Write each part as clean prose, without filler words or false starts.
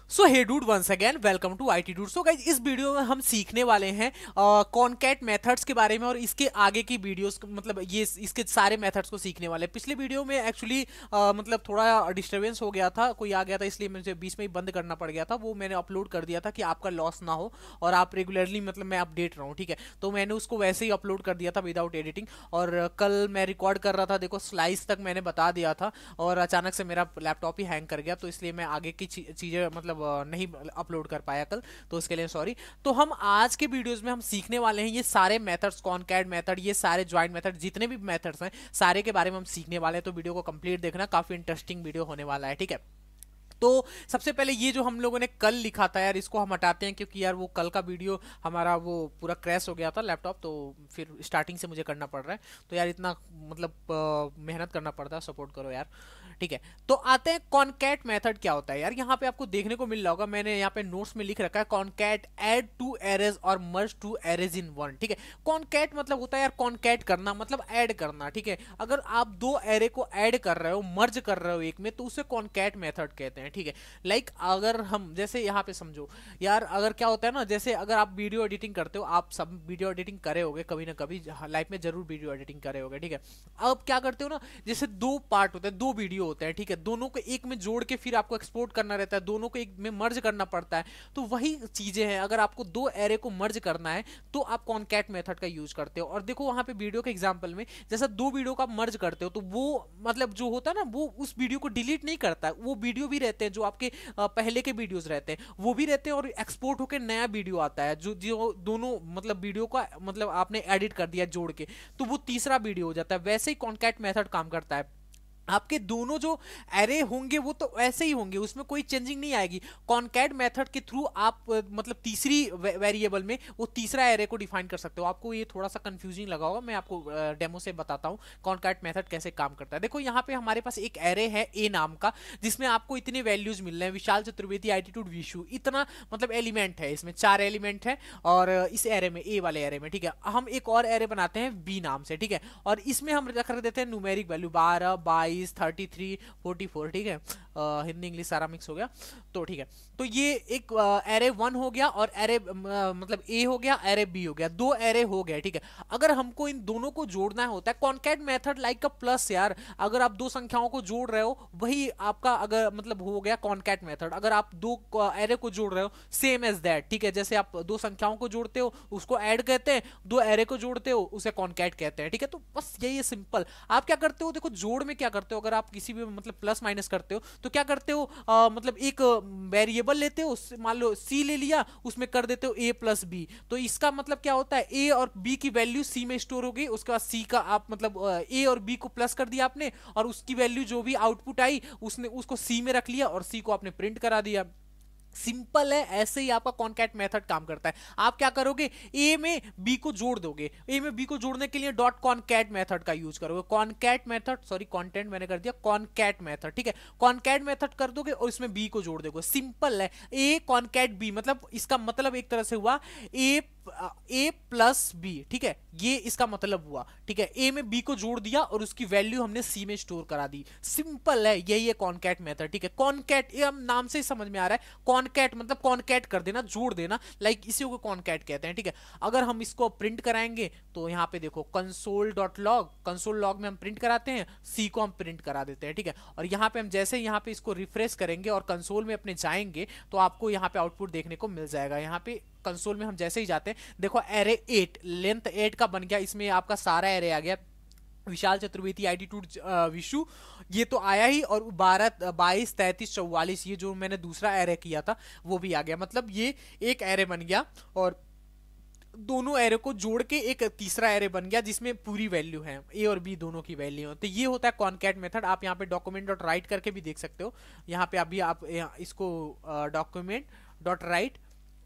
So hey dude once again welcome to IT dude. So guys इस video में हम सीखने वाले हैं कॉनकैट मेथड्स के बारे में और इसके आगे की वीडियोस मतलब ये इसके सारे मेथड्स को सीखने वाले हैं। पिछले वीडियो में एक्चुअली मतलब थोड़ा डिस्टरबेंस हो गया था, कोई आ गया था इसलिए मुझे बीच में ही बंद करना पड़ गया था। वो मैंने अपलोड कर दिया था कि आपका लॉस ना हो और आप रेगुलरली मतलब मैं अपडेट रहूँ, ठीक है। तो मैंने उसको वैसे ही अपलोड कर दिया था विदाउट एडिटिंग। और कल मैं रिकॉर्ड कर रहा था, देखो स्लाइस तक मैंने बता दिया था और अचानक से मेरा लैपटॉप ही हैंग कर गया, तो इसलिए मैं आगे की चीज़ें मतलब नहीं अपलोड कर पाया कल, तो उसके लिए सॉरी। तो हम आज के वीडियोस में हम सीखने वाले हैं ये सारे मेथड्स, कॉनकैट मेथड, ये सारे ज्वाइंट मेथड, जितने भी मेथड्स हैं सारे के बारे में हम सीखने वाले हैं। तो वीडियो को कंप्लीट देखना, काफी इंटरेस्टिंग वीडियो होने वाला है, ठीक है। तो सबसे पहले ये जो हम लोगों ने कल लिखा था यार, इसको हम हटाते हैं क्योंकि यार वो कल का वीडियो हमारा वो पूरा क्रैश हो गया था लैपटॉप, तो फिर स्टार्टिंग से मुझे करना पड़ रहा है। तो यार इतना मतलब मेहनत करना पड़ता है, सपोर्ट करो यार, ठीक है। तो आते हैं कॉनकैट मेथड क्या होता है यार। यहाँ पे आपको देखने को मिल रहा होगा, मैंने यहाँ पे नोट्स में लिख रखा है कॉनकैट ऐड टू एरेज और मर्ज टू एरेज इन वन, ठीक है। कॉनकैट मतलब होता है यार कॉनकैट करना, मतलब ऐड करना, ठीक है। अगर आप दो एरे को ऐड कर रहे हो, मर्ज कर रहे हो एक में, तो उसे कॉनकैट मेथड कहते हैं, ठीक है। लाइक अगर हम जैसे यहाँ पे समझो यार, अगर क्या होता है ना, जैसे अगर आप वीडियो एडिटिंग करते हो, आप सब वीडियो एडिटिंग करे होगे कभी ना कभी लाइफ में, जरूर वीडियो एडिटिंग करे होगे, ठीक है। अब क्या करते हो ना, जैसे दो पार्ट होते हैं, दो वीडियो होते हैं, ठीक है। दोनों को एक में जोड़ के फिर आपको एक्सपोर्ट करना रहता है, दोनों को एक में मर्ज करना पड़ता है। तो वही चीजें हैं, अगर आपको दो एरे को मर्ज करना है तो आप कॉनकैट मेथड का यूज करते हो। और देखो वहां पे वीडियो के एग्जांपल में, जैसा दो वीडियो का मर्ज करते हो तो वो मतलब जो होता है ना, वो उस वीडियो को डिलीट नहीं करता है, वो वीडियो भी रहते हैं जो आपके पहले के वीडियोस रहते हैं वो भी रहते हैं, और एक्सपोर्ट होकर नया वीडियो आता है जो जो दोनों मतलब वीडियो का मतलब आपने एडिट कर दिया जोड़ के, तो वो तीसरा वीडियो हो जाता है। वैसे ही कॉनकैट मेथड काम करता है। आपके दोनों जो एरे होंगे वो तो ऐसे ही होंगे, उसमें कोई चेंजिंग नहीं आएगी। कॉनकैट मेथड के थ्रू आप मतलब तीसरी वेरिएबल में वो तीसरा एरे को डिफाइन कर सकते हो। आपको ये थोड़ा सा कंफ्यूजिंग लगा होगा, मैं आपको डेमो से बताता हूँ कॉनकैट मेथड कैसे काम करता है। देखो यहाँ पे हमारे पास एक एरे है ए नाम का, जिसमें आपको इतने वैल्यूज मिल रहे हैं, विशाल चतुर्वेदी, एटीट्यूड, विशु, इतना मतलब एलिमेंट है, इसमें चार एलिमेंट है। और इस एरे में, ए वाले एरे में, ठीक है, हम एक और एरे बनाते हैं बी नाम से, ठीक है। और इसमें हम रख देते हैं न्यूमेरिक वैल्यू 12, 22, 33, 44, ठीक है। हिंदी इंग्लिश सारा मिक्स हो गया, तो ठीक है। तो ये एक एरे वन हो गया और एरे मतलब ए हो गया, एरे बी हो गया, दो एरे हो गए, ठीक है। अगर हमको इन दोनों को जोड़ना होता है, कॉनकैट मेथड लाइक अ प्लस यार, अगर आप दो संख्याओं को जोड़ रहे हो वही आपका अगर मतलब हो गया कॉनकैट मेथड। अगर आप दो एरे को जोड़ रहे हो, सेम एज दैट, ठीक है। जैसे आप दो संख्याओं को जोड़ते हो उसको ऐड कहते हैं, दो एरे को जोड़ते हो उसे कॉनकैट कहते हैं, ठीक है। तो बस यही है, सिंपल। आप क्या करते हो, देखो जोड़ में क्या करते हो, अगर आप किसी भी मतलब प्लस माइनस करते हो तो क्या करते हो, मतलब एक वेरिएबल लेते हो, मान लो सी ले लिया, उसमें कर देते हो ए प्लस बी। तो इसका मतलब क्या होता है, ए और बी की वैल्यू सी में स्टोर होगी, उसके बाद सी का आप मतलब ए और बी को प्लस कर दिया आपने, और उसकी वैल्यू जो भी आउटपुट आई उसने उसको सी में रख लिया और सी को आपने प्रिंट करा दिया। सिंपल है, ऐसे ही आपका कॉनकैट मेथड काम करता है। आप क्या करोगे, ए में बी को जोड़ दोगे, ए में बी को जोड़ने के लिए डॉट कॉनकैट मेथड का यूज करोगे। कॉनकैट मेथड, सॉरी कंटेंट मैंने कर दिया, कॉनकैट मेथड, ठीक है। कॉनकैट मेथड कर दोगे और इसमें बी को जोड़ दोगे, सिंपल है। ए कॉनकैट बी, मतलब इसका मतलब एक तरह से हुआ ए ए प्लस बी, ठीक है, ये इसका मतलब हुआ, ठीक है। ए में बी को जोड़ दिया और उसकी वैल्यू हमने सी में स्टोर करा दी, सिंपल है, यही है कॉनकैट मेथड, ठीक है। कॉनकैट, ये हम नाम से ही समझ में आ रहा है, कॉनकैट मतलब कॉनकैट कर देना, जोड़ देना, लाइक इसी को कॉनकैट कहते हैं, ठीक है। अगर हम इसको प्रिंट कराएंगे तो यहाँ पे देखो console dot log, console log में हम प्रिंट कराते हैं, सी को हम प्रिंट करा देते हैं, ठीक है। और यहाँ पे हम जैसे यहाँ पे इसको रिफ्रेश करेंगे और कंसोल में अपने जाएंगे तो आपको यहाँ पे आउटपुट देखने को मिल जाएगा। यहाँ पे कंसोल में हम जैसे ही जाते हैं, देखो एरे 8, लेंथ 8 का बन गया, इसमें आपका सारा एरे आ गया, विशाल चतुर्वेदी, एटीट्यूड, विशु, ये तो आया ही, और 12, 22, 33, 44, ये जो मैंने दूसरा एरे किया था वो भी आ गया। मतलब ये एक एरे बन गया और दोनों एरे को जोड़ के एक तीसरा एरे बन गया जिसमें पूरी वैल्यू है, ए और बी दोनों की वैल्यू है। तो ये होता है कॉनकैट मेथड। आप यहाँ पे डॉक्यूमेंट डॉट राइट करके भी देख सकते हो, यहाँ पे अभी आप इसको डॉक्यूमेंट डॉट राइट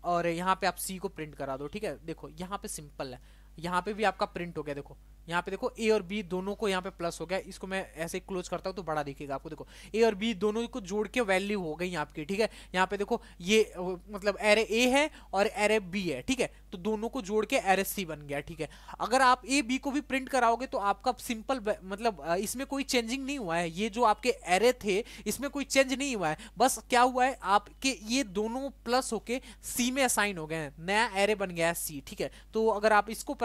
और यहाँ पे आप सी को प्रिंट करा दो, ठीक है। देखो यहाँ पे सिंपल है, यहाँ पे भी आपका प्रिंट हो गया, देखो यहाँ पे देखो ए और बी दोनों को यहाँ पे प्लस हो गया, इसको मैं ऐसे क्लोज करता हूँ तो बड़ा दिखेगा आपको। देखो ए और बी दोनों को जोड़ के वैल्यू हो गई आपकी, ठीक है। यहाँ पे देखो ये मतलब एरे ए है और एरे बी है, ठीक है, तो दोनों को जोड़ के एरे सी बन गया, ठीक है। अगर आप ए बी को भी प्रिंट कराओगे तो आपका सिंपल मतलब इसमें कोई चेंजिंग नहीं हुआ है, ये जो आपके एरे थे इसमें कोई चेंज नहीं हुआ है, बस क्या हुआ है आपके ये दोनों प्लस होके सी में असाइन हो गए हैं, नया एरे बन गया है सी, ठीक है। तो अगर आप इसको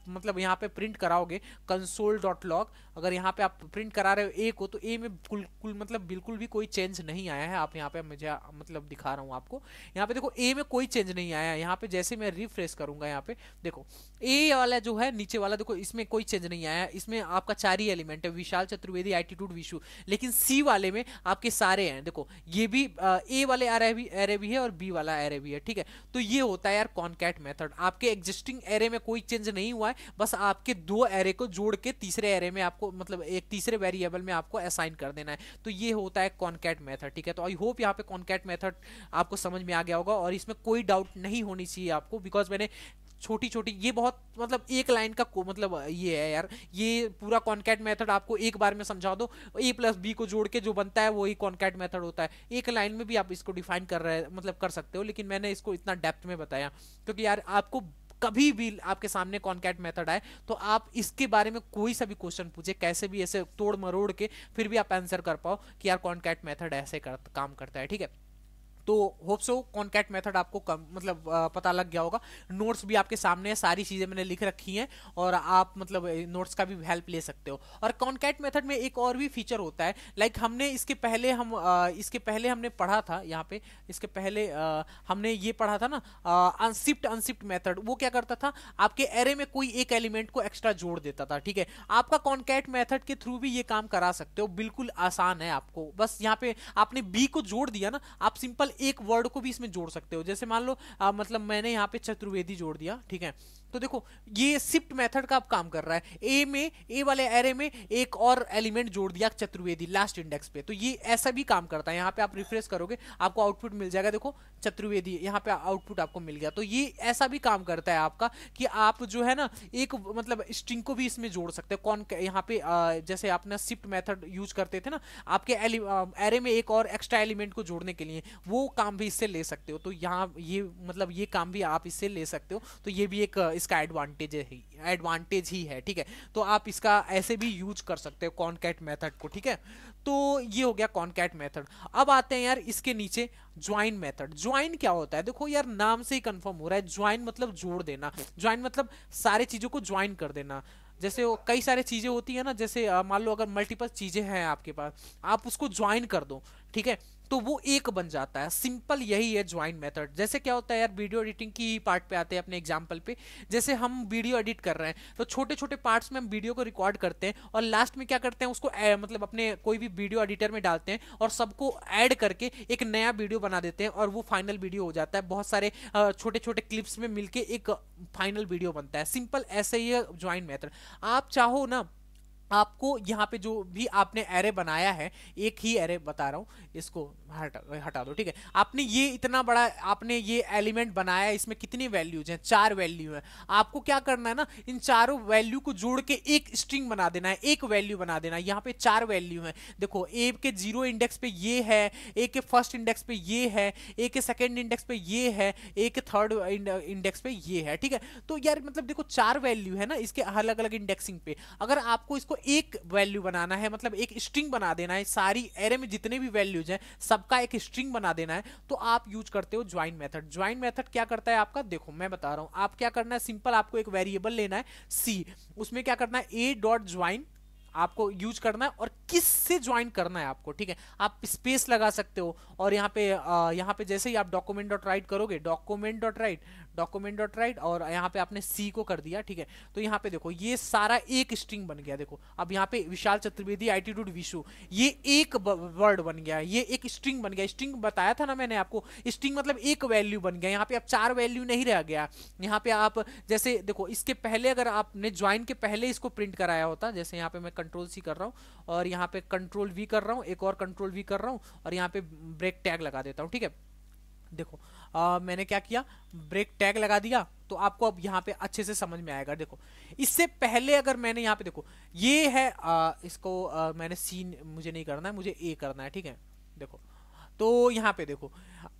मतलब यहाँ पे प्रिंट कराओगे console.log, अगर यहाँ पे आप प्रिंट करा रहे हो ए को, तो ए में कुल मतलब बिल्कुल भी कोई चेंज नहीं आया है। आप यहाँ पे मुझे मतलब दिखा रहा हूँ आपको, यहाँ पे देखो ए में कोई चेंज नहीं आया है। यहाँ पे जैसे मैं रिफ्रेश करूंगा, यहाँ पे देखो ए वाला जो है नीचे वाला, देखो इसमें कोई चेंज नहीं आया है, इसमें आपका 4 ही एलिमेंट है, विशाल, चतुर्वेदी, एटीट्यूड, विशु। लेकिन सी वाले में आपके सारे हैं, देखो ये भी ए वाले एरे भी है और बी वाला एरे भी है, ठीक है। तो ये होता है यार कॉनकैट मेथड, आपके एग्जिस्टिंग एरे में कोई चेंज नहीं हुआ है, बस आपके दो एरे को जोड़ के तीसरे एरे में आपको मतलब एक तीसरे वेरिएबल में आपको असाइन कर देना है, तो ये होता है कॉनकैट मेथड, ठीक है। तो आई होप यहाँ पे कॉनकैट मेथड आपको समझ में आ गया होगा और इसमें कोई डाउट नहीं होनी चाहिए आपको, बिकॉज मैंने छोटी छोटी, ये बहुत मतलब एक लाइन का मतलब ये है यार, ये पूरा कॉनकैट मेथड आपको एक बार में समझा दो, ए प्लस बी को जोड़ के जो बनता है वही कॉनकैट मेथड होता है। एक लाइन में भी आप इसको डिफाइन कर रहे हैं मतलब कर सकते हो, लेकिन मैंने इसको इतना डेप्थ में बताया क्योंकि यार आपको कभी भी आपके सामने कॉनकैट मेथड आए तो आप इसके बारे में कोई सा भी क्वेश्चन पूछे, कैसे भी ऐसे तोड़ मरोड़ के फिर भी आप आंसर कर पाओ कि यार कॉनकैट मेथड ऐसे काम करता है, ठीक है। तो होप सो कॉनकैट मेथड आपको मतलब पता लग गया होगा। नोट्स भी आपके सामने है, सारी चीजें मैंने लिख रखी हैं और आप मतलब नोट्स का भी हेल्प ले सकते हो। और कॉनकैट मेथड में एक और भी फीचर होता है, लाइक हमने इसके पहले हमने पढ़ा था, यहाँ पे इसके पहले हमने ये पढ़ा था ना अनशिफ्ट मेथड। वो क्या करता था, आपके एरे में कोई एक एलिमेंट को एक्स्ट्रा जोड़ देता था, ठीक है। आपका कॉनकैट मेथड के थ्रू भी ये काम करा सकते हो, बिल्कुल आसान है। आपको बस यहाँ पे आपने बी को जोड़ दिया ना, आप सिंपल एक वर्ड को भी इसमें जोड़ सकते हो। जैसे मान लो मतलब मैंने यहाँ पे चतुर्वेदी जोड़ दिया, ठीक है, तो देखो ये शिफ्ट मेथड का अब काम कर रहा है। ए वाले एरे में एक और एलिमेंट जोड़ दिया चतुर्वेदी लास्ट इंडेक्स पे, तो ये ऐसा भी काम करता है। यहाँ पे आप रिफ्रेश करोगे आपको आउटपुट मिल जाएगा, देखो चतुर्वेदी यहाँ पे आउटपुट आपको मिल गया। तो ये ऐसा भी काम करता है आपका कि आप जो है ना एक मतलब स्ट्रिंग को भी इसमें जोड़ सकते हो। कौन यहाँ पे जैसे आपने शिफ्ट मेथड यूज करते थे ना आपके एरे में एक और एक्स्ट्रा एलिमेंट को जोड़ने के लिए, वो काम भी इससे ले सकते हो। तो यहाँ ये मतलब ये काम भी आप इससे ले सकते हो, तो ये भी एक इसका एडवांटेज ही है, ठीक है। तो आप इसका ऐसे भी यूज कर सकते हो कॉनकैट मेथड को, ठीक है। तो ये हो गया कॉनकैट मेथड। अब आते हैं यार इसके नीचे ज्वाइन मेथड। ज्वाइन क्या होता है, देखो यार नाम से ही कंफर्म हो रहा है, ज्वाइन मतलब जोड़ देना, ज्वाइन मतलब सारे चीजों को ज्वाइन कर देना। जैसे कई सारे चीजें होती है ना, जैसे मान लो अगर मल्टीपल चीजें हैं आपके पास, आप उसको ज्वाइन कर दो, ठीक है, तो वो एक बन जाता है। सिंपल यही है ज्वाइन मेथड। जैसे क्या होता है यार, वीडियो एडिटिंग की पार्ट पे आते हैं अपने एग्जांपल पे। जैसे हम वीडियो एडिट कर रहे हैं तो छोटे छोटे पार्ट्स में हम वीडियो को रिकॉर्ड करते हैं और लास्ट में क्या करते हैं उसको मतलब अपने कोई भी वीडियो एडिटर में डालते हैं और सबको ऐड करके एक नया वीडियो बना देते हैं और वो फाइनल वीडियो हो जाता है। बहुत सारे छोटे छोटे क्लिप्स में मिलके एक फाइनल वीडियो बनता है। सिंपल ऐसे ही है ज्वाइन मेथड। आप चाहो ना, आपको यहाँ पे जो भी आपने एरे बनाया है, एक ही एरे बता रहा हूँ, इसको हटा दो, ठीक है। आपने ये इतना बड़ा आपने ये एलिमेंट बनाया है, इसमें कितनी वैल्यूज हैं, 4 वैल्यू हैं। आपको क्या करना है ना, इन चारों वैल्यू को जोड़ के एक स्ट्रिंग बना देना है, एक वैल्यू बना देना है। यहाँ पे 4 वैल्यू हैं, देखो ए के 0 इंडेक्स पे ये है, ए के फर्स्ट इंडेक्स पे ये है, ए के सेकेंड इंडेक्स पे ये है, ए के थर्ड इंडेक्स पे ये है, ठीक है। तो यार मतलब देखो 4 वैल्यू है ना इसके अलग अलग इंडेक्सिंग पे। अगर आपको इसको एक वैल्यू बनाना है, मतलब एक स्ट्रिंग बना देना है, सारी एरे में जितने भी वैल्यूज हैं सबका एक स्ट्रिंग बना देना है, तो आप यूज करते हो ज्वाइन मेथड। ज्वाइन मेथड क्या करता है आपका, देखो मैं बता रहा हूं। आप क्या करना है, सिंपल आपको एक वेरिएबल लेना है सी, उसमें क्या करना है ए डॉट ज्वाइन आपको यूज करना है और किस से ज्वाइन करना है आपको, ठीक है। आप स्पेस लगा सकते हो और यहाँ पे जैसे ही आप डॉक्यूमेंट डॉट राइट करोगे, डॉक्यूमेंट डॉट राइट और यहाँ पे आपने सी को कर दिया, ठीक है। तो यहाँ पे देखो ये सारा एक स्ट्रिंग बन गया। देखो अब यहाँ पे विशाल चतुर्वेदी एटीट्यूड विशु, ये एक वर्ड बन गया, ये एक स्ट्रिंग बन गया। स्ट्रिंग बताया था ना मैंने आपको, स्ट्रिंग मतलब एक वैल्यू बन गया। यहाँ पे अब 4 वैल्यू नहीं रह गया। यहाँ पे आप जैसे देखो इसके पहले अगर आपने ज्वाइन के पहले इसको प्रिंट कराया होता, जैसे यहाँ पे मैं कंट्रोल सी कर रहा हूँ और यहाँ पे कंट्रोल वी कर रहा हूँ, एक और कंट्रोल वी कर रहा हूँ और यहाँ पे ब्रेक टैग लगा देता हूँ, ठीक है। देखो मैंने क्या किया, ब्रेक टैग लगा दिया, तो आपको अब यहाँ पे अच्छे से समझ में आएगा। देखो इससे पहले अगर मैंने यहाँ पे देखो ये है इसको मैंने सीन मुझे नहीं करना है, मुझे ए करना है, ठीक है। देखो तो यहाँ पे देखो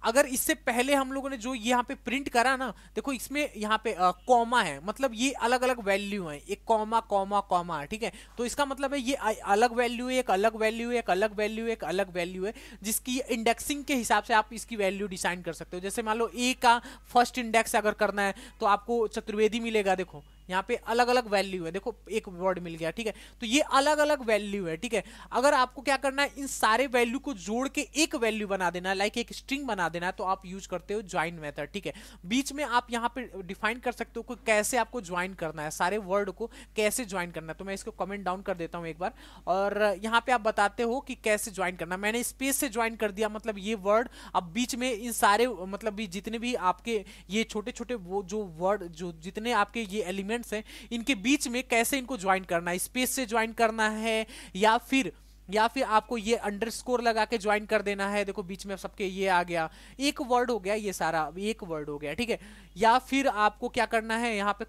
अगर इससे पहले हम लोगों ने जो यहाँ पे प्रिंट करा ना, देखो इसमें यहाँ पे कॉमा है, मतलब ये अलग अलग वैल्यू है, एक कॉमा कॉमा कॉमा, ठीक है। तो इसका मतलब है ये अलग वैल्यू है, एक अलग वैल्यू है, एक अलग वैल्यू है, एक अलग वैल्यू है, जिसकी इंडेक्सिंग के हिसाब से आप इसकी वैल्यू डिसाइन कर सकते हो। जैसे मान लो ए का फर्स्ट इंडेक्स अगर करना है तो आपको चतुर्वेदी मिलेगा। देखो यहाँ पे अलग अलग वैल्यू है, देखो एक वर्ड मिल गया, ठीक है। तो ये अलग अलग वैल्यू है, ठीक है। अगर आपको क्या करना है, इन सारे वैल्यू को जोड़ के एक वैल्यू बना देना है, लाइक एक स्ट्रिंग बना देना है, तो आप यूज करते हो ज्वाइन मेथड, ठीक है। बीच में आप यहाँ पे डिफाइन कर सकते हो कि कैसे आपको ज्वाइन करना है, सारे वर्ड को कैसे ज्वाइन करना है। तो मैं इसको कमेंट डाउन कर देता हूँ एक बार, और यहाँ पे आप बताते हो कि कैसे ज्वाइन करना है। मैंने स्पेस से ज्वाइन कर दिया, मतलब ये वर्ड अब बीच में इन सारे मतलब भी जितने भी आपके ये छोटे छोटे वो जो वर्ड जो जितने आपके ये एलिमेंट्स हैं, इनके बीच में कैसे इनको ज्वाइन करना है, स्पेस से ज्वाइन करना है या फिर आपको ये अंडरस्कोर लगा के ज्वाइन कर देना है। देखो बीच में सबके ये आ गया, एक वर्ड हो गया, ये सारा एक वर्ड हो गया, ठीक है। या फिर आपको क्या करना है यहाँ पे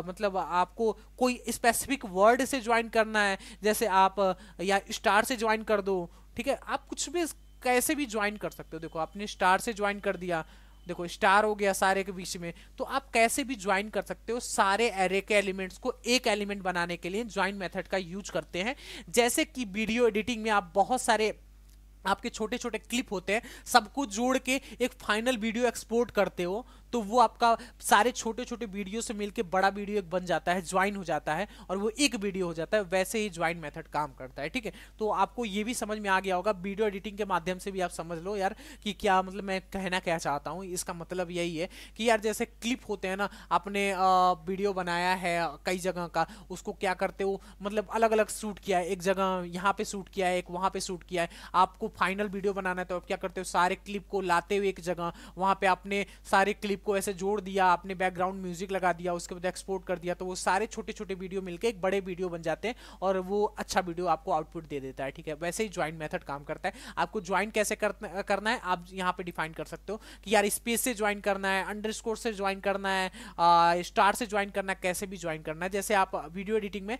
मतलब आपको कोई स्पेसिफिक वर्ड से ज्वाइन करना है, जैसे आप या स्टार से ज्वाइन कर दो, ठीक है। आप कुछ भी कैसे भी ज्वाइन कर सकते हो। देखो आपने स्टार से ज्वाइन कर दिया, देखो स्टार हो गया सारे के बीच में। तो आप कैसे भी ज्वाइन कर सकते हो, सारे एरे के एलिमेंट्स को एक एलिमेंट बनाने के लिए ज्वाइन मेथड का यूज करते हैं। जैसे कि वीडियो एडिटिंग में आप बहुत सारे आपके छोटे छोटे क्लिप होते हैं, सबको जोड़ के एक फाइनल वीडियो एक्सपोर्ट करते हो, तो वो आपका सारे छोटे छोटे वीडियो से मिलके बड़ा वीडियो एक बन जाता है, ज्वाइन हो जाता है, और वो एक वीडियो हो जाता है। वैसे ही ज्वाइन मेथड काम करता है, ठीक है। तो आपको ये भी समझ में आ गया होगा, वीडियो एडिटिंग के माध्यम से भी आप समझ लो यार कि क्या मतलब मैं कहना क्या चाहता हूँ। इसका मतलब यही है कि यार जैसे क्लिप होते हैं ना, आपने वीडियो बनाया है कई जगह का, उसको क्या करते हो, मतलब अलग अलग शूट किया है, एक जगह यहाँ पे शूट किया है, एक वहाँ पे शूट किया है, आपको फाइनल वीडियो बनाना है, तो आप क्या करते हो, सारे क्लिप को लाते हुए एक जगह, वहाँ पे आपने सारे क्लिप को ऐसे जोड़ दिया, आपने बैकग्राउंड म्यूजिक लगा दिया, उसके बाद एक्सपोर्ट कर दिया, तो वो सारे छोटे छोटे वीडियो मिलके एक बड़े वीडियो बन जाते हैं, और वो अच्छा वीडियो आपको आउटपुट दे देता है, ठीक है। वैसे ही ज्वाइन मेथड काम करता है। आपको ज्वाइन कैसे करना है आप यहाँ पे डिफाइन कर सकते हो कि यार स्पेस से ज्वाइन करना है, अंडरस्कोर से ज्वाइन करना है, स्टार से ज्वाइन करना है, कैसे भी ज्वाइन करना है। जैसे आप वीडियो एडिटिंग में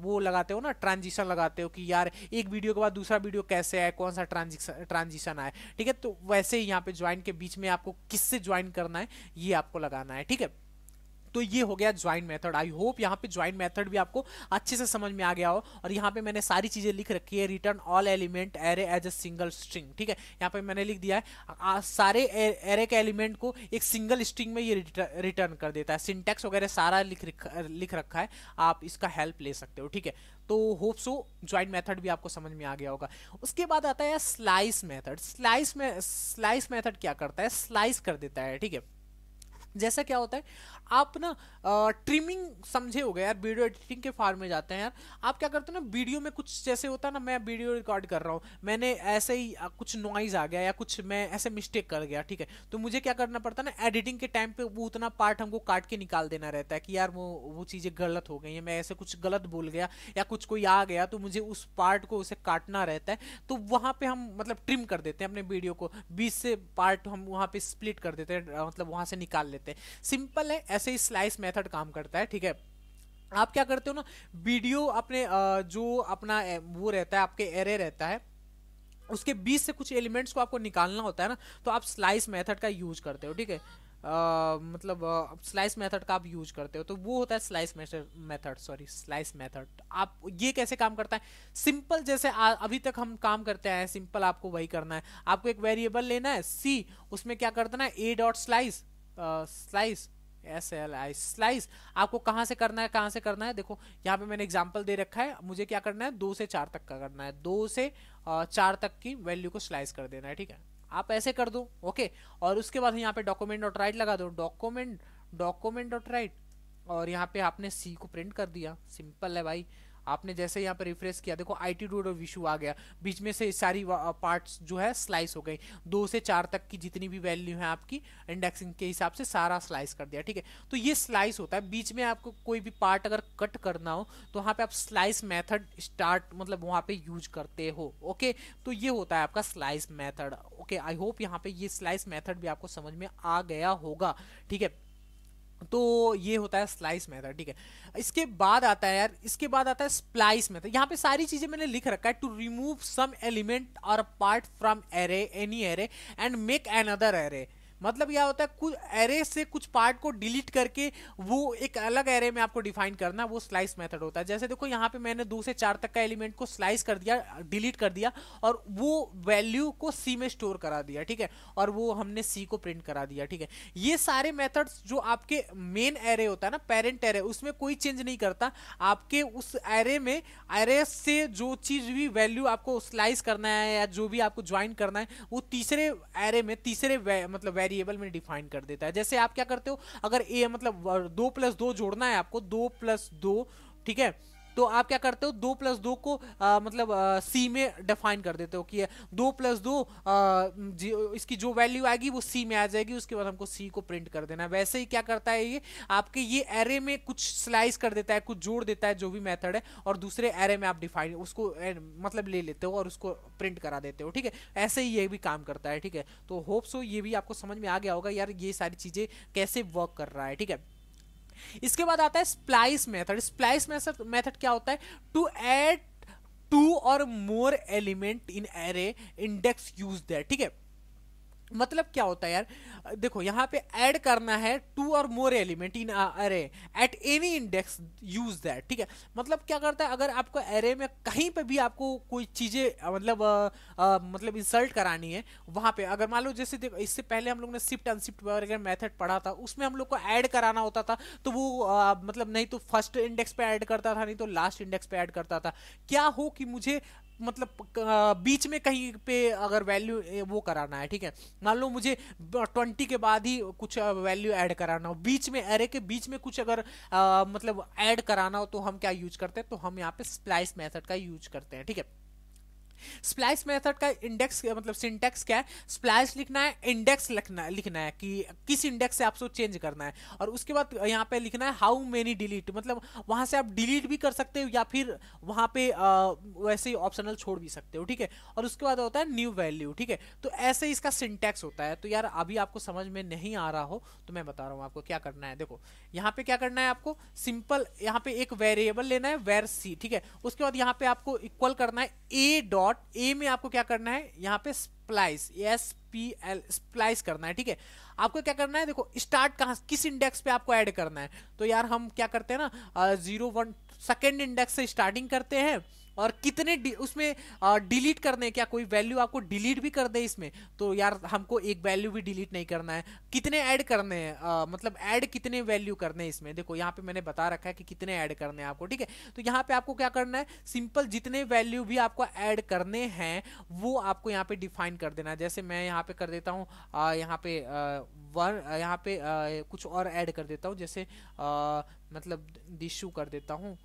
वो लगाते हो ना, ट्रांजिशन लगाते हो कि यार एक वीडियो के बाद दूसरा वीडियो कैसे आए, कौन सा ट्रांजिशन आए, ठीक है। तो वैसे ही यहाँ पे ज्वाइन के बीच में आपको किससे ज्वाइन करना है ये आपको लगाना है, ठीक है। तो ये हो गया ज्वाइन मेथड। आई होप यहाँ पे ज्वाइन मेथड भी आपको अच्छे से समझ में आ गया हो। और यहाँ पे मैंने सारी चीजें लिख रखी है, return all element array as a single string, ठीक है। यहाँ पे मैंने लिख दिया है सारे एरे के एलिमेंट को एक सिंगल स्ट्रिंग में ये रिटर्न कर देता है। सिंटैक्स वगैरह सारा लिख रखा है, आप इसका हेल्प ले सकते हो, ठीक है। तो होप सो ज्वाइन मेथड भी आपको समझ में आ गया होगा। उसके बाद आता है स्लाइस मेथड। स्लाइस मेथड क्या करता है, स्लाइस कर देता है, ठीक है। जैसा क्या होता है, आप ना ट्रिमिंग समझे हो गए यार, वीडियो एडिटिंग के फार्म में जाते हैं यार। आप क्या करते हो ना, वीडियो में कुछ जैसे होता है ना, मैं वीडियो रिकॉर्ड कर रहा हूँ, मैंने ऐसे ही कुछ नॉइज आ गया या कुछ मैं ऐसे मिस्टेक कर गया, ठीक है। तो मुझे क्या करना पड़ता है ना, एडिटिंग के टाइम पे वो उतना पार्ट हमको काट के निकाल देना रहता है कि यार वो चीज़ें गलत हो गई हैं, मैं ऐसे कुछ गलत बोल गया या कुछ कोई आ गया, तो मुझे उस पार्ट को उसे काटना रहता है। तो वहाँ पे हम मतलब ट्रिम कर देते हैं अपने वीडियो को, 20 से पार्ट हम वहाँ पे स्प्लिट कर देते हैं, मतलब वहाँ से निकाल लेते हैं। सिंपल है, ऐसे ही स्लाइस मेथड काम करता है, ठीक है। आप क्या करते हो ना, वीडियो अपने जो अपना वो रहता है, आपके एरे रहता है, उसके बीच से कुछ एलिमेंट्स को आपको निकालना होता है ना, तो आप स्लाइस मेथड का यूज करते हो, ठीक है। मतलब स्लाइस मेथड का आप यूज करते हो, तो वो होता है स्लाइस मेथड। आप ये कैसे काम करता है, सिंपल जैसे अभी तक हम काम करते हैं, सिंपल आपको वही करना है। आपको एक वेरिएबल लेना है सी, उसमें क्या करना है, ए डॉट स्लाइस स्लाइस आपको कहाँ से करना है, देखो यहाँ पे मैंने एग्जांपल दे रखा है। मुझे क्या करना है, 2 से 4 तक का करना है, 2 से 4 तक की वैल्यू को स्लाइस कर देना है, ठीक है। आप ऐसे कर दो, ओके। और उसके बाद यहाँ पे डॉक्यूमेंट डॉट राइट लगा दो, डॉक्यूमेंट डॉट राइट, और यहाँ पे आपने सी को प्रिंट कर दिया। सिंपल है भाई। आपने जैसे यहाँ पे रिफ्रेश किया, देखो IT डूड और विशु आ गया, बीच में से सारी पार्ट्स जो है स्लाइस हो गई। 2 से 4 तक की जितनी भी वैल्यू है आपकी इंडेक्सिंग के हिसाब से सारा स्लाइस कर दिया, ठीक है। तो ये स्लाइस होता है। बीच में आपको कोई भी पार्ट अगर कट करना हो तो वहाँ पे आप स्लाइस मेथड स्टार्ट मतलब वहाँ पे यूज करते हो, ओके। तो ये होता है आपका slice method. Okay, I hope यहाँ पे ये स्लाइस मेथड भी आपको समझ में आ गया होगा, ठीक है। तो ये होता है स्लाइस मेथड, ठीक है। इसके बाद आता है यार, इसके बाद आता है स्प्लाइस मेथड। यहाँ पे सारी चीजें मैंने लिख रखा है, टू रिमूव सम एलिमेंट और part from array, any array and make another array. मतलब यह होता है कुछ एरे से कुछ पार्ट को डिलीट करके वो एक अलग एरे में आपको डिफाइन करना, वो स्लाइस मेथड होता है। जैसे देखो यहाँ पे मैंने 2 से 4 तक का एलिमेंट को स्लाइस कर दिया, डिलीट कर दिया, और वो वैल्यू को सी में स्टोर करा दिया, ठीक है, और वो हमने सी को प्रिंट करा दिया, ठीक है। ये सारे मेथड्स जो आपके मेन एरे होता है ना, पेरेंट एरे, उसमें कोई चेंज नहीं करता। आपके उस एरे में, एरे से जो चीज भी वैल्यू आपको स्लाइस करना है या जो भी आपको ज्वाइन करना है, वो तीसरे एरे में, तीसरे मतलब वेरिएबल में डिफाइन कर देता है। जैसे आप क्या करते हो, अगर ए मतलब 2+2 जोड़ना है आपको, 2+2, ठीक है, तो आप क्या करते हो, 2+2 को मतलब सी में डिफाइन कर देते हो कि 2+2 इसकी जो वैल्यू आएगी वो सी में आ जाएगी, उसके बाद हमको सी को प्रिंट कर देना है। वैसे ही क्या करता है ये आपके ये एरे में कुछ स्लाइस कर देता है, कुछ जोड़ देता है, जो भी मेथड है, और दूसरे एरे में आप डिफाइन उसको मतलब ले लेते हो और उसको प्रिंट करा देते हो, ठीक है। ऐसे ही ये भी काम करता है, ठीक है। तो होप सो ये भी आपको समझ में आ गया होगा यार, ये सारी चीजें कैसे वर्क कर रहा है, ठीक है। इसके बाद आता है स्प्लाइस मेथड। स्प्लाइस मेथड क्या होता है, टू ऐड 2 और मोर element in array index use that, ठीक है। मतलब क्या होता है यार, देखो यहाँ पे ऐड करना है 2 और मोर एलिमेंट इन अरे at any index use that, ठीक है। मतलब क्या करता है, अगर आपको एरे में कहीं पे भी आपको कोई चीजें मतलब इंसर्ट करानी है, वहां पे अगर मान लो, जैसे देखो इससे पहले हम लोग ने शिफ्ट अनशिफ्ट वगैरह मेथड पढ़ा था, उसमें हम लोग को ऐड कराना होता था, तो वो मतलब नहीं तो फर्स्ट इंडेक्स पे ऐड करता था, नहीं तो लास्ट इंडेक्स पे ऐड करता था। क्या हो कि मुझे मतलब बीच में कहीं पे अगर वैल्यू वो कराना है, ठीक है, मान लो मुझे 20 के बाद ही कुछ वैल्यू ऐड कराना हो, बीच में एरे के बीच में कुछ अगर मतलब ऐड कराना हो, तो हम क्या यूज करते हैं, तो हम यहाँ पे स्प्लाइस मेथड का यूज करते हैं, ठीक है। स्प्लाइस मेथड का इंडेक्स मतलब सिंटेक्स क्या है, स्प्लाइस लिखना है, इंडेक्स लिखना है कि किस इंडेक्स से आपको चेंज करना है, और उसके बाद यहाँ पे लिखना है हाउ मेनी डिलीट, मतलब वहां से आप डिलीट भी कर सकते हो या फिर वहां पे वैसे ही ऑप्शनल छोड़ भी सकते हो, ठीक है। और उसके बाद होता है न्यू वैल्यू, ठीक है। तो ऐसे इसका सिंटेक्स होता है। तो यार अभी आपको समझ में नहीं आ रहा हो तो मैं बता रहा हूँ आपको क्या करना है। देखो यहाँ पे क्या करना है, आपको सिंपल यहाँ पे एक वेरिएबल लेना है वेर सी, ठीक है। उसके बाद यहाँ पे आपको इक्वल करना है ए डॉट, ए में आपको क्या करना है, यहाँ पे स्प्लाइस, SPL स्प्लाइस करना है, ठीक है। आपको क्या करना है, देखो स्टार्ट कहाँ, किस इंडेक्स पे आपको ऐड करना है। तो यार हम क्या करते हैं ना, 0 1 सेकेंड इंडेक्स से स्टार्टिंग करते हैं, और कितने उसमें डिलीट करने, क्या कोई वैल्यू आपको डिलीट भी कर दे इसमें, तो यार हमको एक वैल्यू भी डिलीट नहीं करना है। कितने ऐड करने हैं, मतलब ऐड कितने वैल्यू करने हैं इसमें, देखो यहाँ पे मैंने बता रखा है कि कितने ऐड करने हैं आपको, ठीक है। तो यहाँ पे आपको क्या करना है, सिंपल जितने वैल्यू भी आपको ऐड करने हैं वो आपको यहाँ पे डिफाइन कर देना है। जैसे मैं यहाँ पे कर देता हूँ यहाँ पे यहाँ पे कुछ और ऐड कर देता हूँ, जैसे मतलब दिशु कर देता हूँ,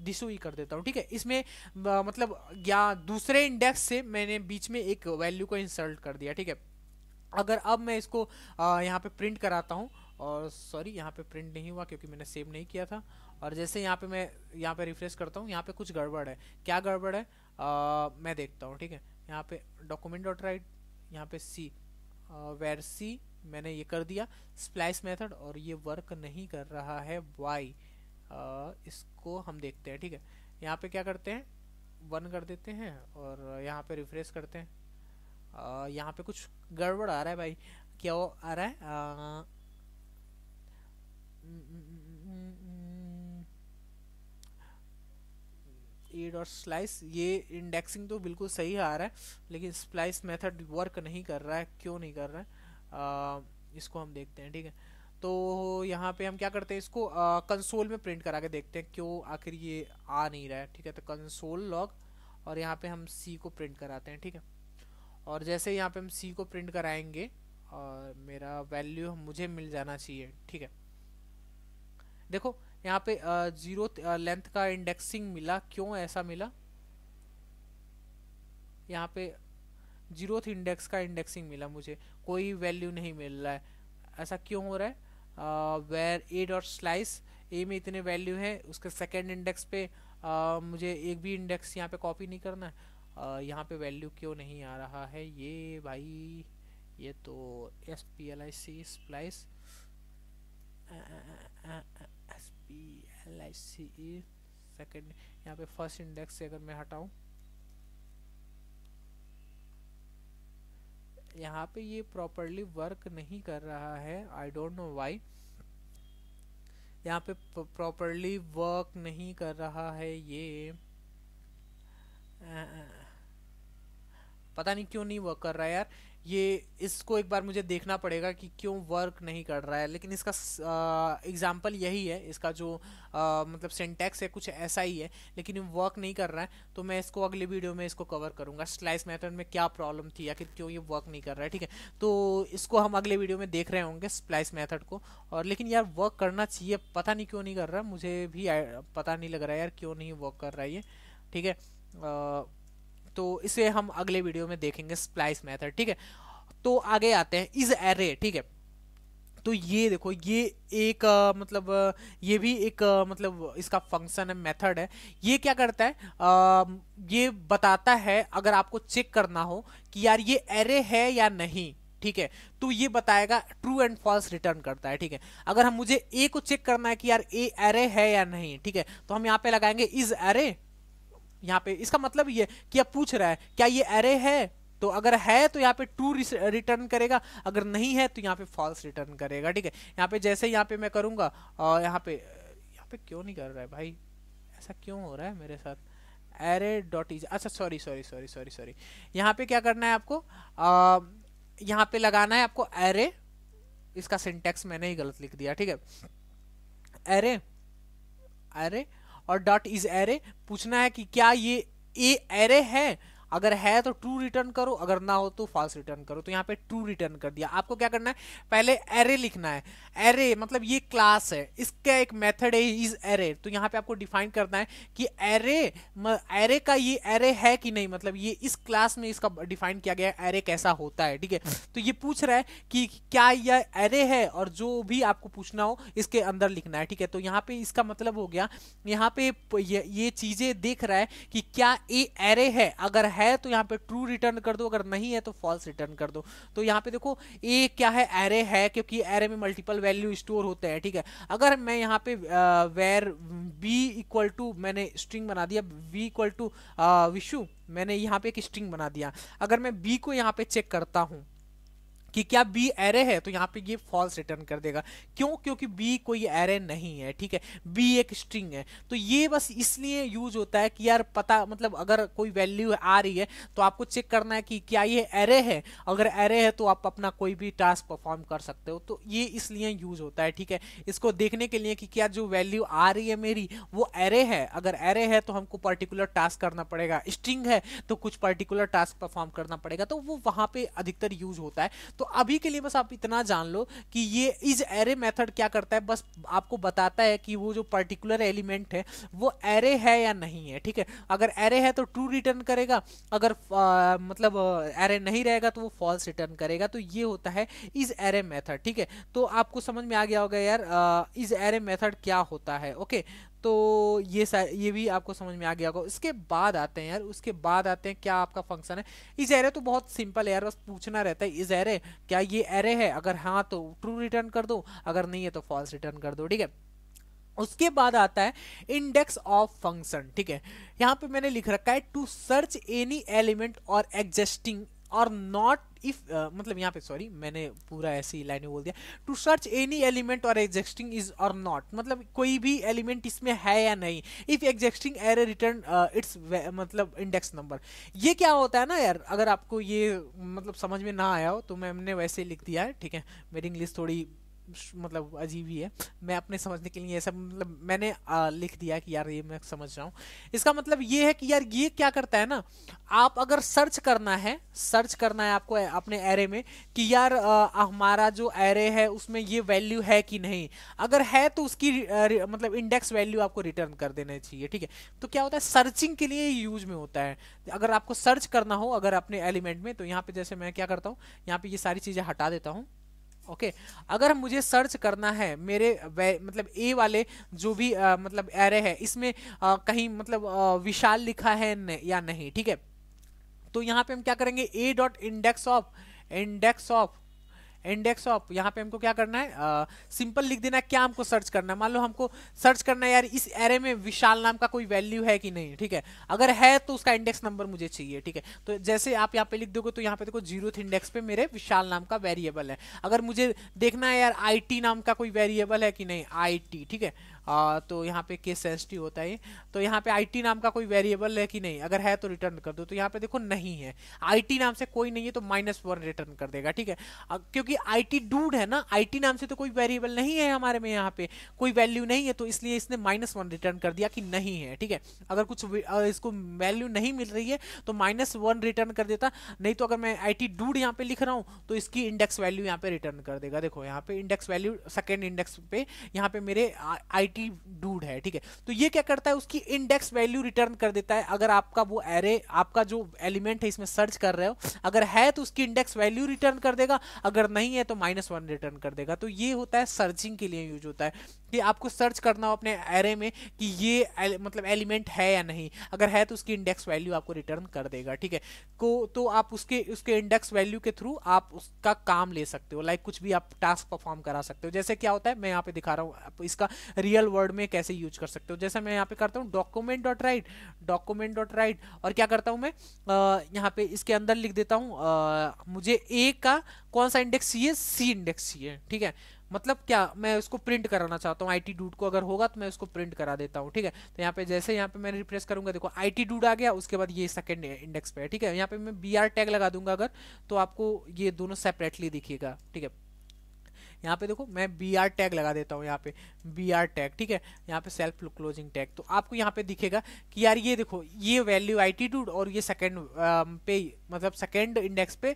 दिशु ही कर देता हूँ, ठीक है। इसमें मतलब या दूसरे इंडेक्स से मैंने बीच में एक वैल्यू को इंसर्ट कर दिया, ठीक है। अगर अब मैं इसको यहाँ पे प्रिंट कराता हूँ, और सॉरी यहाँ पे प्रिंट नहीं हुआ क्योंकि मैंने सेव नहीं किया था, और जैसे यहाँ पे मैं यहाँ पे रिफ्रेश करता हूँ, यहाँ पे कुछ गड़बड़ है। क्या गड़बड़ है, मैं देखता हूँ, ठीक है। यहाँ पे डॉक्यूमेंट डॉट राइट, यहाँ पे सी, वेर सी मैंने ये कर दिया स्प्लाइस मेथड, और ये वर्क नहीं कर रहा है, वाई, इसको हम देखते हैं, ठीक है। यहाँ पे क्या करते हैं, 1 कर देते हैं, और यहाँ पे रिफ्रेश करते हैं। यहाँ पे कुछ गड़बड़ आ रहा है भाई, क्या वो आ रहा है, ए डॉट स्लाइस, ये इंडेक्सिंग तो बिल्कुल सही आ रहा है, लेकिन स्प्लाइस मेथड वर्क नहीं कर रहा है, क्यों नहीं कर रहा है, इसको हम देखते हैं, ठीक है। तो यहाँ पे हम क्या करते हैं, इसको कंसोल में प्रिंट करा के देखते हैं क्यों आखिर ये आ नहीं रहा है, ठीक है। तो कंसोल लॉग, और यहाँ पे हम सी को प्रिंट कराते हैं, ठीक है। और जैसे यहाँ पे हम सी को प्रिंट कराएंगे, और मेरा वैल्यू मुझे मिल जाना चाहिए, ठीक है। देखो यहाँ पे 0 लेंथ का इंडेक्सिंग मिला, क्यों ऐसा मिला, यहाँ पे 0th इंडेक्स का इंडेक्सिंग मिला, मुझे कोई वैल्यू नहीं मिल रहा है, ऐसा क्यों हो रहा है। वेर ए डॉट स्लाइस, ए में इतने वैल्यू है, उसके सेकेंड इंडेक्स पे मुझे एक भी इंडेक्स यहाँ पे कॉपी नहीं करना है, यहाँ पे वैल्यू क्यों नहीं आ रहा है ये भाई, ये तो SPLIC स्प्लाइस SPLIC सेकेंड, यहाँ पे फर्स्ट इंडेक्स से अगर मैं हटाऊं, यहाँ पे ये प्रॉपरली वर्क नहीं कर रहा है, आई डोंट नो व्हाई। यहाँ पे प्रॉपरली वर्क नहीं कर रहा है ये, पता नहीं क्यों नहीं वर्क कर रहा है यार ये। इसको एक बार मुझे देखना पड़ेगा कि क्यों वर्क नहीं कर रहा है, लेकिन इसका एग्जाम्पल यही है, इसका जो मतलब सिंटैक्स है कुछ ऐसा ही है, लेकिन वर्क नहीं कर रहा है। तो मैं इसको अगले वीडियो में इसको कवर करूंगा, स्लाइस मेथड में क्या प्रॉब्लम थी या क्यों ये वर्क नहीं कर रहा है, ठीक है। तो इसको हम अगले वीडियो में देख रहे होंगे स्प्लाइस मेथड को। और लेकिन यार वर्क करना चाहिए, पता नहीं क्यों नहीं कर रहा, मुझे भी पता नहीं लग रहा है यार क्यों नहीं वर्क कर रहा है ये, ठीक है। तो इसे हम अगले वीडियो में देखेंगे स्प्लाइस मेथड, ठीक है। तो आगे आते हैं इज एरे, ठीक है। तो ये देखो ये एक मतलब ये भी एक मतलब इसका फंक्शन है, मेथड है। ये क्या करता है, ये बताता है अगर आपको चेक करना हो कि यार ये एरे है या नहीं, ठीक है, तो ये बताएगा, ट्रू एंड फॉल्स रिटर्न करता है, ठीक है। अगर हम मुझे ए को चेक करना है कि यार ए एरे है या नहीं, ठीक है, तो हम यहाँ पे लगाएंगे इज एरे। यहाँ पे इसका मतलब ये कि अब पूछ रहा है क्या ये एरे है, तो अगर है तो यहाँ पे ट्रू रिटर्न करेगा, अगर नहीं है तो यहाँ पे फॉल्स रिटर्न करेगा, ठीक है। यहाँ पे जैसे यहाँ पे मैं करूंगा, और यहाँ पे क्यों नहीं कर रहा है भाई, ऐसा क्यों हो रहा है मेरे साथ, एरे डॉट इज, अच्छा सॉरी, यहाँ पे क्या करना है आपको, यहाँ पे लगाना है आपको एरे, इसका सिंटेक्स मैंने ही गलत लिख दिया, ठीक है, एरे एरे और डॉट इज एरे, पूछना है कि क्या ये ए एरे है, अगर है तो ट्रू रिटर्न करो, अगर ना हो तो फॉल्स रिटर्न करो। तो यहाँ पे ट्रू रिटर्न कर दिया। आपको क्या करना है, पहले एरे लिखना है, एरे मतलब ये क्लास है, इसका एक मेथड है इज एरे। तो यहाँ पे आपको डिफाइन करना है कि एरे का ये एरे है कि नहीं, मतलब ये इस क्लास में इसका डिफाइन किया गया है एरे कैसा होता है, ठीक है। तो ये पूछ रहा है कि क्या यह एरे है, और जो भी आपको पूछना हो इसके अंदर लिखना है, ठीक है। तो यहाँ पे इसका मतलब हो गया, यहाँ पे ये चीजें देख रहा है कि क्या ए एरे है, अगर है तो यहाँ पे ट्रू रिटर्न कर दो, अगर नहीं है तो फॉल्स रिटर्न कर दो। तो यहाँ पे देखो ए क्या है, एरे है, क्योंकि एरे में मल्टीपल वैल्यू स्टोर होते हैं, ठीक है। अगर मैं यहाँ पे वेर बी इक्वल टू, मैंने स्ट्रिंग बना दिया बी इक्वल टू विशु, मैंने यहाँ पे एक स्ट्रिंग बना दिया। अगर मैं बी को यहाँ पे चेक करता हूँ कि क्या बी एरे है, तो यहाँ पे ये फॉल्स रिटर्न कर देगा। क्यों, क्योंकि बी कोई एरे नहीं है, ठीक है, बी एक स्ट्रिंग है। तो ये बस इसलिए यूज होता है कि यार पता, मतलब अगर कोई वैल्यू आ रही है तो आपको चेक करना है कि क्या ये एरे है, अगर एरे है तो आप अपना कोई भी टास्क परफॉर्म कर सकते हो। तो ये इसलिए यूज होता है, ठीक है, इसको देखने के लिए कि क्या जो वैल्यू आ रही है मेरी वो एरे है, अगर एरे है तो हमको पर्टिकुलर टास्क करना पड़ेगा, स्ट्रिंग है तो कुछ पर्टिकुलर टास्क परफॉर्म करना पड़ेगा, तो वो वहां पे अधिकतर यूज होता है। तो अभी के लिए बस आप इतना जान लो कि ये इज एरे मेथड क्या करता है, बस आपको बताता है कि वो जो पर्टिकुलर एलिमेंट है वो एरे है या नहीं है, ठीक है। अगर एरे है तो ट्रू रिटर्न करेगा, अगर मतलब एरे नहीं रहेगा तो वो फॉल्स रिटर्न करेगा। तो ये होता है इज एरे मेथड, ठीक है। तो आपको समझ में आ गया होगा यार इज एरे मेथड क्या होता है, ओके। तो ये भी आपको समझ में आ गया होगा। इसके बाद आते हैं यार, उसके बाद आते हैं क्या आपका फंक्शन है इज एरे। तो बहुत सिंपल है यार, बस पूछना रहता है इज एरे, क्या ये एरे है, अगर हाँ तो ट्रू रिटर्न कर दो, अगर नहीं है तो फॉल्स रिटर्न कर दो, ठीक है। उसके बाद आता है इंडेक्स ऑफ फंक्शन, ठीक है। यहाँ पे मैंने लिख रखा है टू सर्च एनी एलिमेंट और एग्जिस्टिंग और नॉट इफ, मतलब यहाँ पे सॉरी मैंने पूरा ऐसी लाइन में बोल दिया, टू सर्च एनी एलिमेंट और एग्जिस्टिंग इज और नॉट, मतलब कोई भी एलिमेंट इसमें है या नहीं। If existing array return it's मतलब इंडेक्स नंबर। ये क्या होता है ना यार, अगर आपको ये मतलब समझ में ना आया हो तो मैंने वैसे लिख दिया है, ठीक है। मेरी इंग्लिश थोड़ी मतलब अजीब ही है, मैं अपने समझने के लिए ऐसा मतलब मैंने लिख दिया कि यार ये मैं समझ रहा हूँ। इसका मतलब ये है कि यार ये क्या करता है ना, आप अगर सर्च करना है आपको अपने एरे में कि यार हमारा जो एरे है उसमें ये वैल्यू है कि नहीं, अगर है तो उसकी मतलब इंडेक्स वैल्यू आपको रिटर्न कर देना चाहिए, ठीक है। तो क्या होता है, सर्चिंग के लिए यूज में होता है। अगर आपको सर्च करना हो अगर अपने एलिमेंट में, तो यहाँ पे जैसे मैं क्या करता हूँ, यहाँ पे ये सारी चीजें हटा देता हूँ, ओके। अगर मुझे सर्च करना है मेरे मतलब ए वाले जो भी मतलब एरे है इसमें कहीं मतलब विशाल लिखा है या नहीं, ठीक है। तो यहाँ पे हम क्या करेंगे, ए डॉट इंडेक्स ऑफ यहाँ पे हमको क्या करना है, सिंपल लिख देना है। क्या हमको सर्च करना है, मान लो हमको सर्च करना है यार इस एरे में विशाल नाम का कोई वैल्यू है कि नहीं, ठीक है। अगर है तो उसका इंडेक्स नंबर मुझे चाहिए, ठीक है। तो जैसे आप यहाँ पे लिख दोगे तो यहाँ पे देखो 0th इंडेक्स पे मेरे विशाल नाम का वेरिएबल है। अगर मुझे देखना है यार IT नाम का कोई वेरिएबल है कि नहीं, IT, ठीक है। तो यहाँ पे केस सेंसिटिव होता है, तो यहाँ पे IT नाम का कोई वेरिएबल है कि नहीं, अगर है तो रिटर्न कर दो। तो यहाँ पे देखो नहीं है, IT नाम से कोई नहीं है तो -1 रिटर्न कर देगा, ठीक है। क्योंकि IT डूड है ना, IT नाम से तो कोई वेरिएबल नहीं है हमारे में, यहाँ पे कोई वैल्यू नहीं है, तो इसलिए इसने -1 रिटर्न कर दिया कि नहीं है, ठीक है। अगर कुछ इसको वैल्यू नहीं मिल रही है तो -1 रिटर्न कर देता, नहीं तो अगर मैं IT डूड यहाँ पे लिख रहा हूँ तो इसकी इंडेक्स वैल्यू यहाँ पे रिटर्न कर देगा। देखो यहाँ पे इंडेक्स वैल्यू सेकेंड इंडेक्स पे यहाँ पे मेरे IT डूड है, ठीक है। तो ये क्या करता है, उसकी इंडेक्स वैल्यू रिटर्न कर देता है। अगर आपका वो एरे, आपका जो एलिमेंट है इसमें सर्च कर रहे हो, अगर है तो उसकी इंडेक्स वैल्यू रिटर्न कर देगा, अगर नहीं है तो -1 रिटर्न कर देगा। तो ये होता है सर्चिंग के लिए यूज होता है कि आपको सर्च करना हो अपने एरे में कि ये मतलब एलिमेंट है या नहीं, अगर है तो उसकी इंडेक्स वैल्यू आपको रिटर्न कर देगा, ठीक है। तो आप उसके इंडेक्स वैल्यू के थ्रू आप उसका काम ले सकते हो, लाइक कुछ भी आप टास्क परफॉर्म करा सकते हो। जैसे क्या होता है, मैं यहाँ पे दिखा रहा हूँ आप इसका रियल वर्ल्ड में कैसे यूज कर सकते हो। जैसे मैं यहाँ पे करता हूँ डॉक्यूमेंट डॉट राइट, और क्या करता हूँ मैं यहाँ पे इसके अंदर लिख देता हूँ मुझे ए का कौन सा इंडेक्स चाहिए, सी इंडेक्स चाहिए, ठीक है। मतलब क्या, मैं उसको प्रिंट कराना चाहता हूँ IT डूड को, अगर होगा तो मैं उसको प्रिंट करा देता हूँ, ठीक है। तो यहाँ पे जैसे यहाँ पे मैं रिफ्रेश करूंगा, देखो IT डूड आ गया, उसके बाद ये सेकंड इंडेक्स पे है, ठीक है। यहाँ पे मैं BR टैग लगा दूंगा अगर, तो आपको ये दोनों सेपरेटली दिखेगा, ठीक है। यहाँ पे देखो मैं BR टैग लगा देता हूँ, यहाँ पे BR टैग, ठीक है। यहाँ पे सेल्फ क्लोजिंग टैग, तो आपको यहाँ पे दिखेगा कि यार ये देखो ये वैल्यू IT डूड और ये सेकंड पे मतलब सेकंड इंडेक्स पे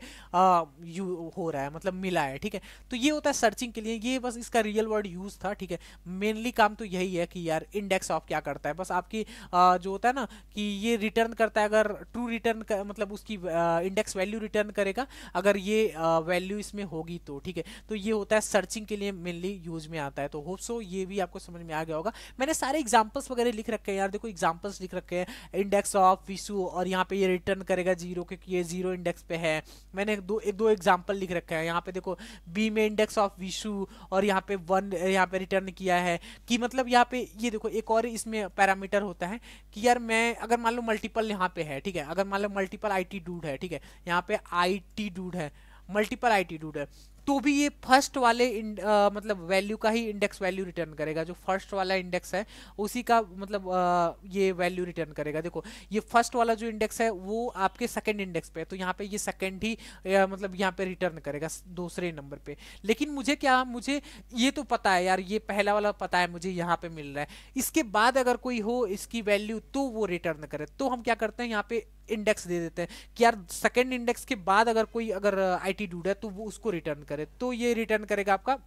यू हो रहा है, मतलब मिला है, ठीक है। तो ये होता है सर्चिंग के लिए, ये बस इसका रियल वर्ड यूज था, ठीक है। मेनली काम तो यही है कि यार इंडेक्स ऑफ क्या करता है, बस आपकी जो होता है ना कि ये रिटर्न करता है, अगर ट्रू रिटर्न मतलब उसकी इंडेक्स वैल्यू रिटर्न करेगा अगर ये वैल्यू इसमें होगी तो, ठीक है। तो ये होता है सर्चिंग के लिए मेनली यूज में आता है। तो होप सो ये भी आपको समझ में आ गया होगा। मैंने सारे एग्जांपल्स वगैरह लिख रखे हैं यार, देखो एग्जांपल्स लिख रखे हैं, इंडेक्स ऑफ विशु, और यहाँ पे ये रिटर्न करेगा 0 क्योंकि ये 0 इंडेक्स पे है। मैंने दो एग्जांपल लिख रखे हैं, यहाँ पे देखो बी में इंडेक्स ऑफ विशु और यहाँ पे 1 यहाँ पे रिटर्न किया है कि मतलब यहाँ पे ये देखो एक और इसमें पैरामीटर होता है कि यार मैं अगर मान लो मल्टीपल यहाँ पे है, ठीक है, अगर मान लो मल्टीपल IT डूड है, ठीक है, यहाँ पे IT डूड है, मल्टीपल IT डूड है, तो भी ये फर्स्ट वाले मतलब वैल्यू का ही इंडेक्स वैल्यू रिटर्न करेगा। जो फर्स्ट वाला इंडेक्स है उसी का मतलब ये वैल्यू रिटर्न करेगा। देखो ये फर्स्ट वाला जो इंडेक्स है वो आपके सेकंड इंडेक्स पे है, तो यहाँ पे ये सेकंड ही मतलब यहाँ पे रिटर्न करेगा दूसरे नंबर पे। लेकिन मुझे क्या, मुझे ये तो पता है यार, ये पहला वाला पता है मुझे यहाँ पे मिल रहा है, इसके बाद अगर कोई हो इसकी वैल्यू तो वो रिटर्न करे। तो हम क्या करते हैं, यहाँ पे इंडेक्स दे देते हैं कि यार सेकंड इंडेक्स के बाद अगर कोई अगर IT डूड है तो वो उसको रिटर्न करे, तो ये रिटर्न करेगा आपका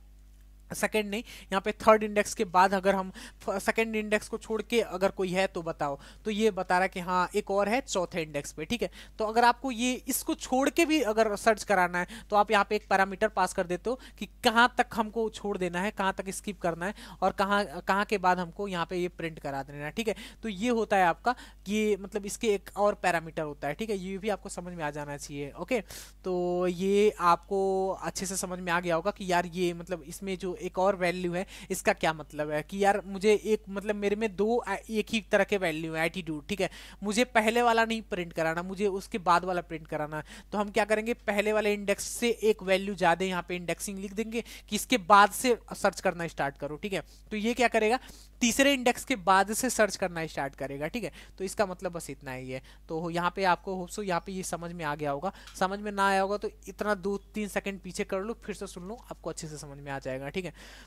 सेकंड नहीं, यहाँ पे थर्ड इंडेक्स के बाद अगर हम सेकंड इंडेक्स को छोड़ के अगर कोई है तो बताओ, तो ये बता रहा है कि हाँ एक और है चौथे इंडेक्स पे, ठीक है। तो अगर आपको ये इसको छोड़ के भी अगर सर्च कराना है तो आप यहाँ पे एक पैरामीटर पास कर देते हो कि कहाँ तक हमको छोड़ देना है, कहाँ तक स्किप करना है, और कहाँ के बाद हमको यहाँ पे ये प्रिंट करा देना है, ठीक है। तो ये होता है आपका ये मतलब इसके एक और पैरामीटर होता है, ठीक है। ये भी आपको समझ में आ जाना चाहिए, ओके। तो ये आपको अच्छे से समझ में आ गया होगा कि यार ये मतलब इसमें जो एक और वैल्यू है इसका क्या मतलब है कि यार मुझे एक मतलब मेरे में दो एक ही तरह के वैल्यू है IT डूड, ठीक है। मुझे पहले वाला नहीं प्रिंट कराना, मुझे उसके बाद वाला प्रिंट कराना। तो हम क्या करेंगे, पहले वाले इंडेक्स से एक वैल्यू ज्यादा यहाँ पे इंडेक्सिंग लिख देंगे कि इसके बाद से सर्च करना स्टार्ट करो, ठीक है। तो ये क्या करेगा, तीसरे इंडेक्स के बाद से सर्च करना स्टार्ट करेगा, ठीक है। तो इसका मतलब बस इतना ही है। तो यहाँ पे आपको होप सो यहाँ पे ये समझ में आ गया होगा। समझ में ना आया होगा तो इतना 2-3 सेकंड पीछे कर लो, फिर से सुन लो, आपको अच्छे से समझ में आ जाएगा, ठीक है।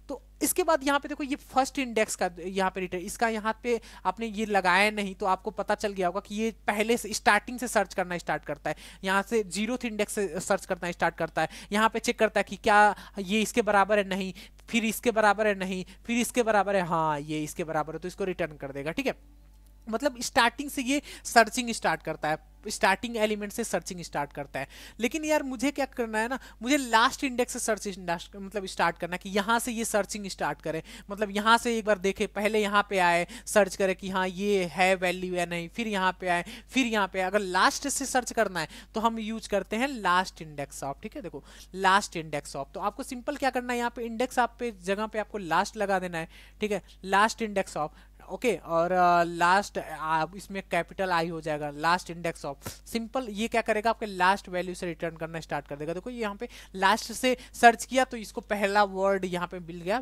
तो इसके बाद यहाँ पे देखो ये फर्स्ट इंडेक्स का यहाँ पे रिटर्न, इसका यहाँ पे आपने ये लगाया नहीं तो आपको पता चल गया होगा कि ये पहले से स्टार्टिंग से सर्च करना स्टार्ट करता है, यहाँ से 0th इंडेक्स से सर्च करना स्टार्ट करता है। यहाँ पे चेक करता है कि क्या ये इसके बराबर है, नहीं, फिर इसके बराबर है, नहीं, फिर इसके बराबर है, हाँ ये इसके बराबर है, तो इसको रिटर्न कर देगा, ठीक है। मतलब स्टार्टिंग से ये सर्चिंग स्टार्ट करता है। स्टार्टिंग एलिमेंट से सर्चिंग स्टार्ट करता है। लेकिन यार मुझे क्या करना है ना, मुझे लास्ट इंडेक्स से सर्च मतलब स्टार्ट करना है कि यहाँ से ये सर्चिंग स्टार्ट करे, मतलब यहाँ से एक बार देखे, पहले यहाँ पे आए सर्च करे कि हाँ ये है वैल्यू या नहीं, फिर यहाँ पे आए, फिर यहाँ पे अगर लास्ट से सर्च करना है तो हम यूज करते हैं लास्ट इंडेक्स ऑफ। ठीक है, देखो लास्ट इंडेक्स ऑफ, तो आपको सिंपल क्या करना है, यहाँ पे इंडेक्स आप पे जगह पे आपको लास्ट लगा देना है। ठीक है, लास्ट इंडेक्स ऑफ, ओके, और लास्ट इसमें कैपिटल आई हो जाएगा, लास्ट इंडेक्स ऑफ। सिंपल ये क्या करेगा, आपके लास्ट वैल्यू से रिटर्न करना स्टार्ट कर देगा। देखो यहाँ पे लास्ट से सर्च किया तो इसको पहला वर्ड यहाँ पे मिल गया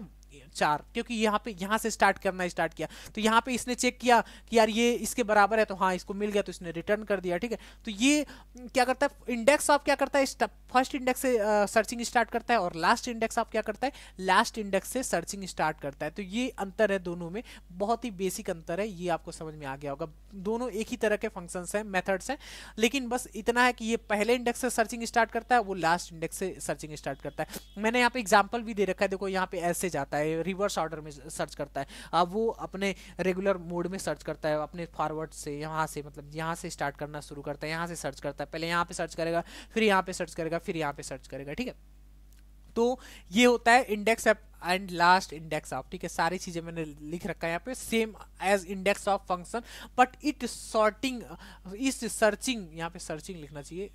4, क्योंकि यहाँ से स्टार्ट करना स्टार्ट किया, तो यहाँ पे इसने चेक किया कि यार ये इसके बराबर है, तो हाँ इसको मिल गया, तो इसने रिटर्न कर दिया। ठीक है, तो ये क्या करता है, इंडेक्स ऑफ क्या करता है, फर्स्ट इंडेक्स से सर्चिंग स्टार्ट करता है, और लास्ट इंडेक्स ऑफ क्या करता है, लास्ट इंडेक्स से सर्चिंग स्टार्ट करता है। तो ये अंतर है दोनों में, बहुत ही बेसिक अंतर है, ये आपको समझ में आ गया होगा। दोनों एक ही तरह के फंक्शंस हैं, मेथड्स हैं, लेकिन बस इतना है कि ये पहले इंडेक्स से सर्चिंग स्टार्ट करता है, वो लास्ट इंडेक्स से सर्चिंग स्टार्ट करता है। मैंने यहाँ पे एग्जांपल भी दे रखा है, देखो यहाँ पे ऐसे जाता है, रिवर्स ऑर्डर में सर्च करता है। अब वो अपने रेगुलर मोड में सर्च करता है, अपने फॉरवर्ड से, यहाँ से मतलब यहाँ से स्टार्ट करना शुरू करता है, यहाँ से सर्च करता है, पहले यहाँ पे सर्च करेगा, फिर यहाँ पे सर्च करेगा, फिर यहाँ पे सर्च करेगा। ठीक है, तो ये होता है index and last index of. ठीक है, सारी चीजें मैंने लिख रखा है यहाँ पे, same as index of function, but it sorting is searching, यहाँ पे सर्चिंग लिखना चाहिए,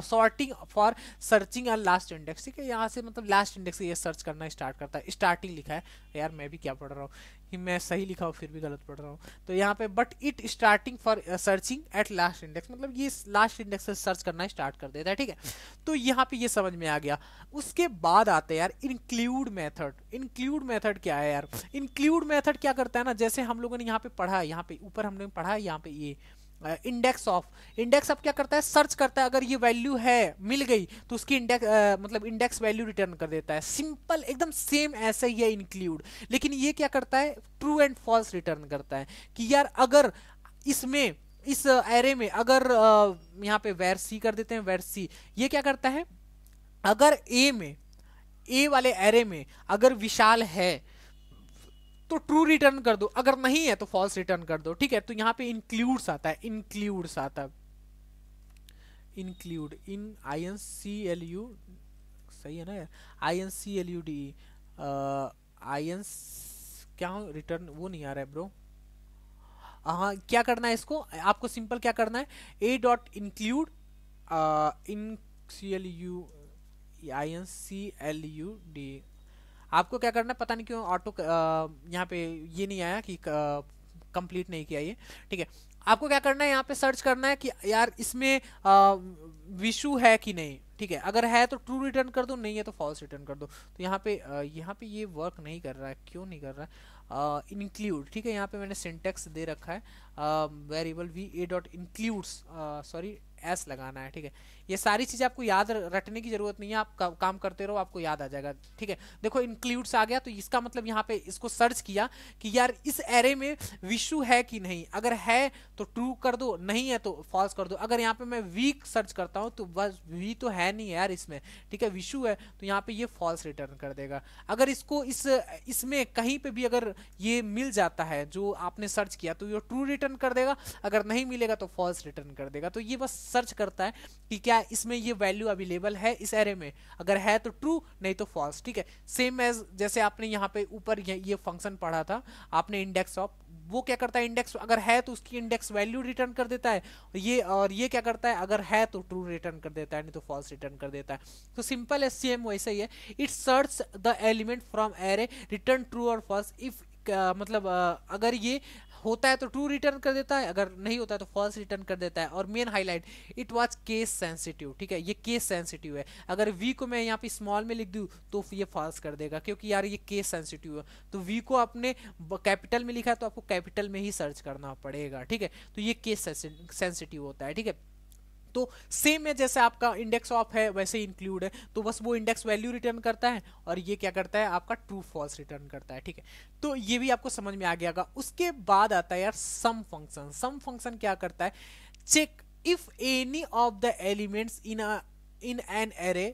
sorting for searching and last index. ठीक है, यहाँ से मतलब लास्ट इंडेक्स से ये सर्च करना स्टार्ट करता है, स्टार्टिंग लिखा है यार, मैं भी क्या पढ़ रहा हूँ, मैं सही लिखा हूँ फिर भी गलत पढ़ रहा हूँ। तो यहाँ पे but it starting for searching at last index, मतलब ये लास्ट इंडेक्स से सर्च करना स्टार्ट कर देता है। ठीक है, तो यहाँ पे ये समझ में आ गया। उसके बाद आते हैं यार इंक्लूड मेथड। इंक्लूड मेथड क्या है यार, इंक्लूड मेथड क्या करता है ना, जैसे हम लोगों ने यहाँ पे पढ़ा है, यहाँ पे ऊपर हमने पढ़ा है, यहाँ पे ये इंडेक्स ऑफ, इंडेक्स अब क्या करता है, सर्च करता है, अगर ये वैल्यू है मिल गई तो उसकी इंडेक्स मतलब इंडेक्स वैल्यू रिटर्न कर देता है। सिंपल एकदम सेम ऐसा ही है इंक्लूड, लेकिन ये क्या करता है, ट्रू एंड फॉल्स रिटर्न करता है कि यार अगर इसमें इस एरे में अगर यहाँ पे वेर सी कर देते हैं, वेर सी ये क्या करता है, अगर ए में, ए वाले एरे में अगर विशाल है तो ट्रू रिटर्न कर दो, अगर नहीं है तो फॉल्स रिटर्न कर दो। ठीक है, तो यहाँ पे इंक्लूड्स आता है, इंक्लूड्स आता है, इंक्लूड इन INCLU, सही है ना यार, INCLUD, IN क्या रिटर्न वो नहीं आ रहा है ब्रो। हाँ, क्या करना है इसको, आपको सिंपल क्या करना है, ए डॉट इंक्लूड INCLU INCLUD, आपको क्या करना है, पता नहीं क्यों ऑटो यहाँ पे ये नहीं आया कि कंप्लीट नहीं किया ये। ठीक है, आपको क्या करना है, यहाँ पे सर्च करना है कि यार इसमें विशु है कि नहीं। ठीक है, अगर है तो ट्रू रिटर्न कर दो, नहीं है तो फॉल्स रिटर्न कर दो। तो यहाँ पे ये वर्क नहीं कर रहा है, क्यों नहीं कर रहा है, इंक्लूड। ठीक है, यहाँ पे मैंने सिंटेक्स दे रखा है, variable V A dot includes, sorry S लगाना है। ठीक है, ये सारी चीजें आपको याद रटने की जरूरत नहीं है, आप काम करते रहो, आपको याद आ जाएगा। ठीक है, देखो इंक्लूड्स आ गया, तो इसका मतलब यहाँ पे इसको सर्च किया कि यार इस एरे में विशु है कि नहीं, अगर है तो ट्रू कर दो, नहीं है तो फॉल्स कर दो। अगर यहाँ पे मैं वीक सर्च करता हूँ तो बस वी तो है नहीं यार इसमें, ठीक है, विशु है, तो यहाँ पे ये फॉल्स रिटर्न कर देगा। अगर इसको इसमें कहीं पे भी अगर ये मिल जाता है जो आपने सर्च किया तो ये ट्रू रिटर्न कर देगा, अगर नहीं मिलेगा तो फॉल्स रिटर्न कर देगा। तो ये बस सर्च करता है कि क्या इसमें ये वैल्यू अवेलेबल है इस एरे में, अगर है तो ट्रू, नहीं तो फॉल्स। ठीक है, सेम एज जैसे आपने यहाँ पे ऊपर ये फंक्शन पढ़ा था आपने इंडेक्स ऑफ, वो क्या करता है, इंडेक्स अगर है तो उसकी इंडेक्स वैल्यू रिटर्न कर देता है, और ये क्या करता है, अगर है तो ट्रू रिटर्न कर देता है, नहीं तो फॉल्स रिटर्न कर देता है। तो सिंपल है, सेम वैसा ही है, it search the element from array, return true और फॉल्स। इफ मतलब अगर ये होता है तो ट्रू रिटर्न कर देता है, अगर नहीं होता है तो फॉल्स रिटर्न कर देता है। और main highlight, it was case sensitive. ठीक है, ये केस सेंसिटिव है, अगर वी को मैं यहाँ पे स्मॉल में लिख दूं तो ये फॉल्स कर देगा, क्योंकि यार ये केस सेंसिटिव है। तो वी को आपने कैपिटल में लिखा है तो आपको कैपिटल में ही सर्च करना पड़ेगा। ठीक है, तो ये केस सेंसिटिव होता है। ठीक है, तो सेम है, जैसे आपका इंडेक्स ऑफ है वैसे इंक्लूड है, तो बस वो इंडेक्स वैल्यू रिटर्न करता है और ये क्या करता है, आपका ट्रू फॉल्स रिटर्न करता है। ठीक है, तो ये भी आपको समझ में आ गया होगा। उसके बाद आता है यार सम फंक्शन। सम फंक्शन क्या करता है, check if any of the elements in an array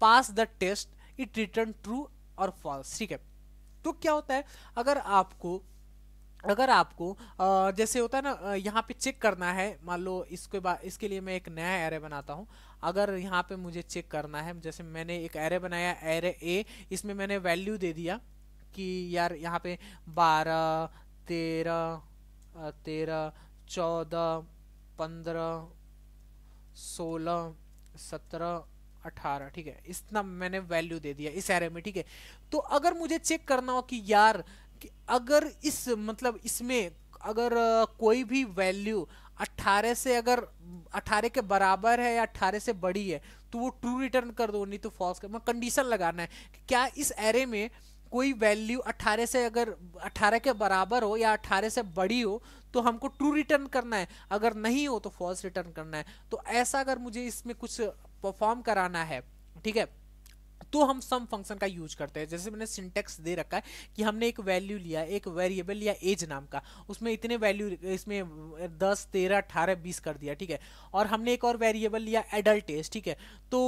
pass the test it return true और फॉल्स। ठीक है, तो क्या होता है, अगर आपको अगर आपको जैसे होता है ना, यहाँ पे चेक करना है, मान लो इसके बाद इसके लिए मैं एक नया एरे बनाता हूँ। अगर यहाँ पे मुझे चेक करना है, जैसे मैंने एक एरे बनाया एरे ए, इसमें मैंने वैल्यू दे दिया कि यार यहाँ पे 12, 13, 13, 14, 15, 16, 17, 18, ठीक है, इतना मैंने वैल्यू दे दिया इस एरे में, ठीक है। तो अगर मुझे चेक करना हो कि यार कि अगर इस मतलब इसमें अगर कोई भी वैल्यू 18 से अगर 18 के बराबर है या 18 से बड़ी है तो वो ट्रू रिटर्न कर दो, नहीं तो फॉल्स कर, मैं कंडीशन लगाना है कि क्या इस एरे में कोई वैल्यू 18 से अगर 18 के बराबर हो या 18 से बड़ी हो तो हमको ट्रू रिटर्न करना है, अगर नहीं हो तो फॉल्स रिटर्न करना है। तो ऐसा अगर मुझे इसमें कुछ परफॉर्म कराना है, ठीक है, तो हम सम फंक्शन का यूज करते हैं। जैसे मैंने सिंटेक्स दे रखा है कि हमने एक वैल्यू लिया, एक वेरिएबल लिया एज नाम का, उसमें इतने वैल्यू, इसमें 10, 13, 18, 20 कर दिया, ठीक है। और हमने एक और वेरिएबल लिया एडल्ट एज, ठीक है, तो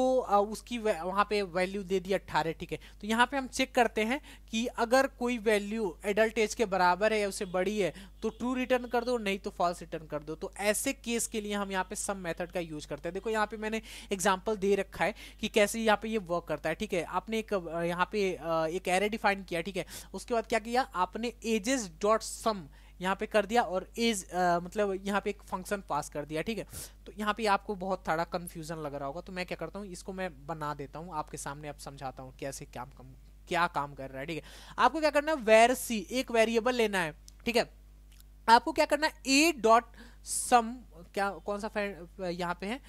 उसकी वहां पे वैल्यू दे दी 18, ठीक है। तो यहाँ पे हम चेक करते हैं कि अगर कोई वैल्यू एडल्ट एज के बराबर है या उससे बड़ी है तो ट्रू रिटर्न कर दो, नहीं तो फॉल्स रिटर्न कर दो। तो ऐसे केस के लिए हम यहाँ पे सम मेथड का यूज करते हैं। देखो यहाँ पे मैंने एग्जांपल दे रखा है कि कैसे यहाँ पे ये वर्क करता है, ठीक है। आपने एक यहाँ पे एक एरे डिफाइन किया, ठीक है, उसके बाद क्या किया आपने एजेस डॉट सम यहाँ पे कर दिया और एज मतलब यहाँ पे एक फंक्शन पास कर दिया, ठीक है। तो यहाँ पे आपको बहुत सारा कंफ्यूजन लग रहा होगा, तो मैं क्या करता हूँ इसको मैं बना देता हूँ आपके सामने, अब समझाता हूँ कैसे क्या काम कर रहा है, ठीक है। आपको क्या करना है, वेर सी एक वेरिएबल लेना है, ठीक है। आपको क्या करना है ए डॉट सम, क्या कौन सा यहाँ पे है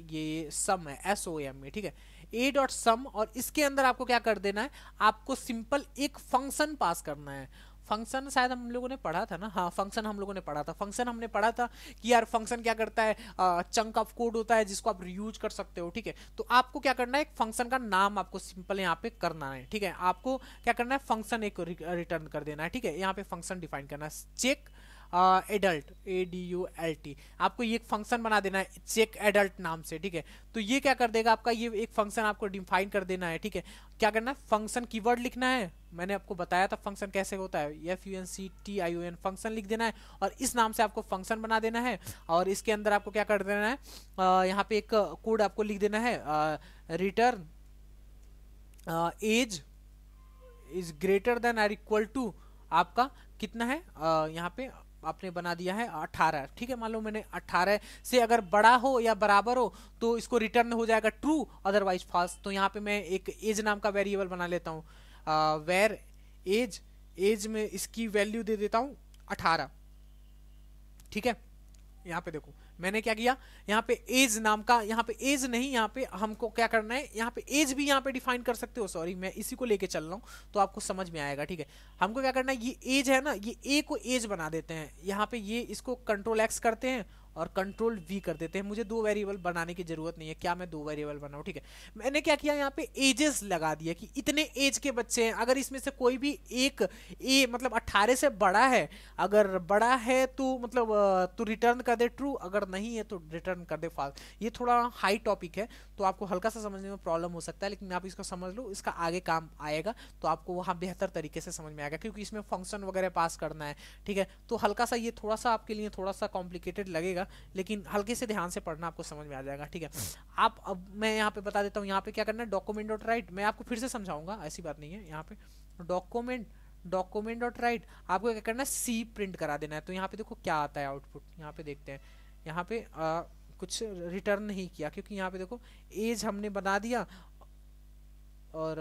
ये सम है, SOM में, ठीक है। ए डॉट सम, और इसके अंदर आपको क्या कर देना है, आपको सिंपल एक फंक्शन पास करना है। फंक्शन शायद हम लोगों ने पढ़ा था ना, हाँ फंक्शन हम लोगों ने पढ़ा था। फंक्शन हमने पढ़ा था कि यार फंक्शन क्या करता है, चंक ऑफ कोड होता है जिसको आप रीयूज कर सकते हो, ठीक है। तो आपको क्या करना है, एक फंक्शन का नाम आपको सिंपल यहाँ पे करना है, ठीक है। आपको क्या करना है, फंक्शन एक रिटर्न कर देना है, ठीक है। यहाँ पे फंक्शन डिफाइन करना है चेक एडल्ट, ADULT, आपको ये एक फंक्शन बना देना है चेक एडल्ट नाम से, ठीक है। तो ये क्या कर देगा आपका, ये एक फंक्शन आपको डिफाइन कर देना है, ठीक है। क्या करना है, फंक्शन कीवर्ड लिखना है, मैंने आपको बताया था फंक्शन कैसे होता है, FUNCTION फंक्शन लिख देना है और इस नाम से आपको फंक्शन बना देना है। और इसके अंदर आपको क्या कर देना है, यहाँ पे एक कोड आपको लिख देना है, return as is greater than और इक्वल टू आपका कितना है, यहाँ पे आपने बना दिया है 18, ठीक है। मान लो मैंने 18 से अगर बड़ा हो या बराबर हो तो इसको रिटर्न हो जाएगा ट्रू, अदरवाइज फॉल्स। तो यहाँ पे मैं एक एज नाम का वेरिएबल बना लेता हूँ, वेर एज, एज में इसकी वैल्यू दे देता हूँ 18, ठीक है। यहाँ पे देखो मैंने क्या किया, यहाँ पे एज नाम का, यहाँ पे एज नहीं, यहाँ पे हमको क्या करना है, यहाँ पे एज भी यहाँ पे डिफाइन कर सकते हो, सॉरी मैं इसी को लेके चल रहा हूँ तो आपको समझ में आएगा, ठीक है। हमको क्या करना है, ये एज है ना, ये ए को एज बना देते हैं, यहाँ पे ये इसको कंट्रोल X करते हैं और कंट्रोल V कर देते हैं। मुझे 2 वेरिएबल बनाने की जरूरत नहीं है, क्या मैं 2 वेरिएबल बनाऊं, ठीक है। मैंने क्या किया, यहाँ पे एजेस लगा दिया कि इतने एज के बच्चे हैं, अगर इसमें से कोई भी एक ए मतलब 18 से बड़ा है, अगर बड़ा है तो मतलब तो रिटर्न कर दे ट्रू, अगर नहीं है तो रिटर्न कर दे फॉल्स। ये थोड़ा हाई टॉपिक है तो आपको हल्का सा समझने में प्रॉब्लम हो सकता है, लेकिन आप इसको समझ लो, इसका आगे काम आएगा तो आपको वहाँ बेहतर तरीके से समझ में आएगा, क्योंकि इसमें फंक्शन वगैरह पास करना है, ठीक है। तो हल्का सा ये थोड़ा सा आपके लिए थोड़ा सा कॉम्प्लिकेटेड लगेगा, लेकिन हल्के से ध्यान से पढ़ना, आपको समझ में आ जाएगा, ठीक है। आप अब मैं यहाँ पे बता देता हूँ, यहाँ पे क्या करना है, डॉक्यूमेंट डॉट राइट, मैं आपको फिर से समझाऊंगा, ऐसी बात नहीं है। यहाँ पे डॉक्यूमेंट डॉट राइट, आपको क्या करना है, सी प्रिंट करा देना है। तो यहाँ पे देखो क्या आता है आउटपुट, यहाँ पे देखते हैं। यहाँ पे कुछ रिटर्न नहीं किया क्योंकि यहाँ पे देखो एज हमने बना दिया और